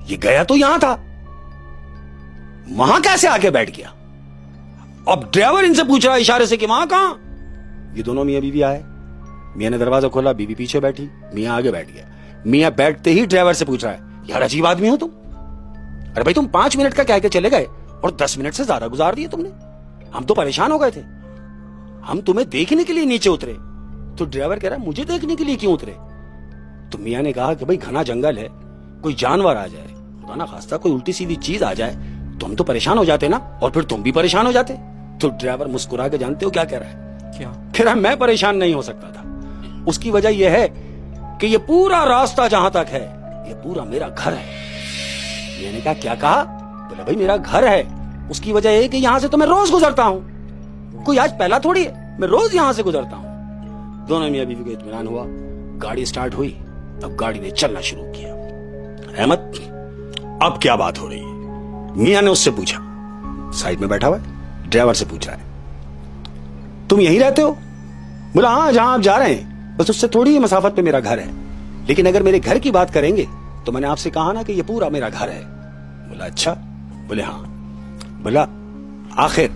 ये गया तो यहां था, वहां कैसे आके बैठ गया? अब ड्राइवर इनसे पूछ रहा है इशारे से कि वहां कहां? ये दोनों मियां बीवी आए, मियां ने दरवाजा खोला, बीवी पीछे बैठी, मियां आगे बैठ गया। मियां बैठते ही ड्राइवर से पूछ रहा है, यार अजीब आदमी हो तुम। अरे भाई तुम 5 मिनट का कह के चले गए और 10 मिनट से ज्यादा गुजार दिए तुमने। हम तो परेशान हो गए थे, हम तुम्हें देखने के लिए नीचे उतरे। तो ड्राइवर कह रहा है मुझे देखने के लिए क्यों उतरे? तो मियां ने कहा कि भाई घना जंगल है, कोई जानवर आ जाए, खुदा ना खास्ता कोई उल्टी सीधी चीज आ जाए तो हम तो परेशान हो जाते ना, और फिर तुम भी परेशान हो जाते। तो ड्राइवर मुस्कुरा के, जानते हो क्या कह रहा है? क्या? कह रहा है मैं परेशान नहीं हो सकता था, उसकी वजह यह है कि ये पूरा रास्ता जहां तक है ये पूरा मेरा घर है। मैंने कहा क्या कहा? बोला भाई मेरा घर है, उसकी वजह यह है कि यहां से तो मैं रोज गुजरता हूं, कोई आज पहला थोड़ी है, मैं रोज यहां से गुजरता हूं। दोनों मियां बीवी को इत्मीनान हुआ, गाड़ी स्टार्ट हुई, अब गाड़ी ने चलना शुरू किया। अहमद अब क्या बात हो रही है? मियां ने उससे पूछा, साइड में बैठा हुआ है, ड्राइवर से पूछ रहा है तुम यहीं रहते हो? बोला हाँ, जहां आप जा रहे हैं बस उससे थोड़ी ही मसाफत पे मेरा घर है, लेकिन अगर मेरे घर की बात करेंगे तो मैंने आपसे कहा ना कि ये पूरा मेरा घर है। बोला अच्छा? बोले हाँ। बोला आखिर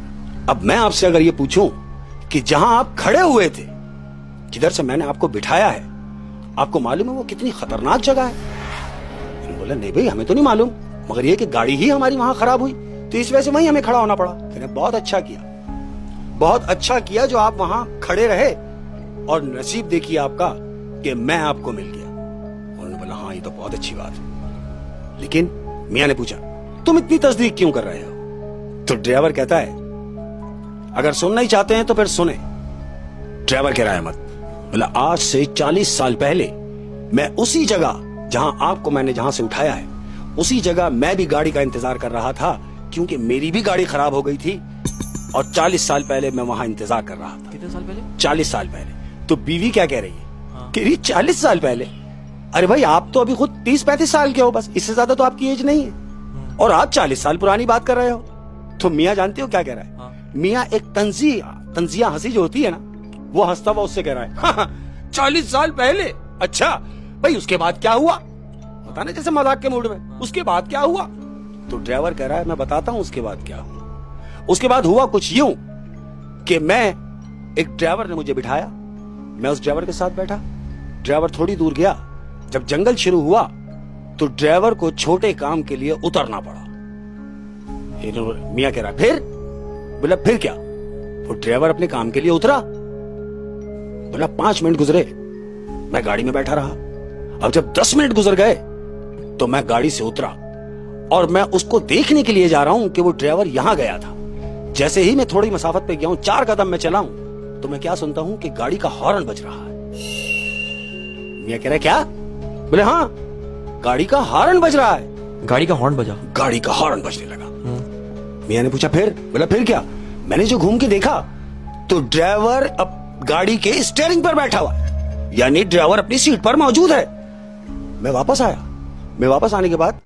अब मैं आपसे अगर ये पूछूं कि जहां आप खड़े हुए थे, जिधर से मैंने आपको बिठाया है, आपको मालूम है वो कितनी खतरनाक जगह है? बोला नहीं भाई हमें तो नहीं मालूम, मगर ये कि गाड़ी ही हमारी वहां खराब हुई तो इस वजह से वहीं हमें खड़ा होना पड़ा। मैंने बहुत अच्छा किया, बहुत अच्छा किया जो आप वहां खड़े रहे, और नसीब देखिए आपका कि मैं आपको मिल गया। उन्होंने बोला हाँ ये तो बहुत अच्छी बात है। लेकिन मियां ने पूछा तुम इतनी तस्दीक क्यों कर रहे हो? तो ड्राइवर कहता है अगर सुनना ही चाहते हैं तो फिर सुने। ड्राइवर कह रहा है मत। बोला आज से 40 साल पहले मैं उसी जगह जहां आपको मैंने जहां से उठाया है, उसी जगह मैं भी गाड़ी का इंतजार कर रहा था, क्योंकि मेरी भी गाड़ी खराब हो गई थी, और 40 साल पहले मैं वहां इंतजार कर रहा था। कितने साल पहले? 40 साल पहले। तो बीवी क्या कह रही है? हाँ। कह रही 40 साल पहले? अरे भाई आप तो अभी खुद 30-35 साल के हो, बस इससे ज्यादा तो आपकी एज नहीं है, और आप 40 साल पुरानी बात कर रहे हो। तो मियां जानते हो क्या कह रहा है? हाँ। मियां एक तंजिया हंसी जो होती है ना, वो हंसता हुआ उससे कह रहा है हाँ, 40 साल पहले? अच्छा भाई उसके बाद क्या हुआ? पता ना जैसे मजाक के मूड में, उसके बाद क्या हुआ? तो ड्राइवर कह रहा है मैं बताता हूं उसके बाद क्या हुआ। उसके बाद हुआ कुछ यूं कि एक ड्राइवर ने मुझे बिठाया, मैं उस ड्राइवर के साथ बैठा, ड्राइवर थोड़ी दूर गया, जब जंगल शुरू हुआ तो ड्राइवर को छोटे काम के लिए उतरना पड़ा। मियां कह रहा फिर? बोला फिर क्या? वो ड्राइवर अपने काम के लिए उतरा। बोला 5 मिनट गुजरे, मैं गाड़ी में बैठा रहा। अब जब 10 मिनट गुजर गए तो मैं गाड़ी से उतरा, और मैं उसको देखने के लिए जा रहा हूं कि वो ड्राइवर यहां गया था। जैसे ही मैं थोड़ी मसाफत पे गया हूं, 4 कदम में चला हूं, तो मैं क्या सुनता हूं कि गाड़ी का हॉर्न बज रहा है। मियां कह रहे क्या? बोले हाँ गाड़ी का हॉर्न बज रहा है। गाड़ी का हॉर्न बजा? गाड़ी का हॉर्न बजने लगा। मियां ने पूछा फिर? बोला फिर क्या? मैंने जो घूम के देखा तो ड्राइवर अब गाड़ी के स्टीयरिंग पर बैठा हुआ है, यानी ड्राइवर अपनी सीट पर मौजूद है। मैं वापस आया, मैं वापस आने के बाद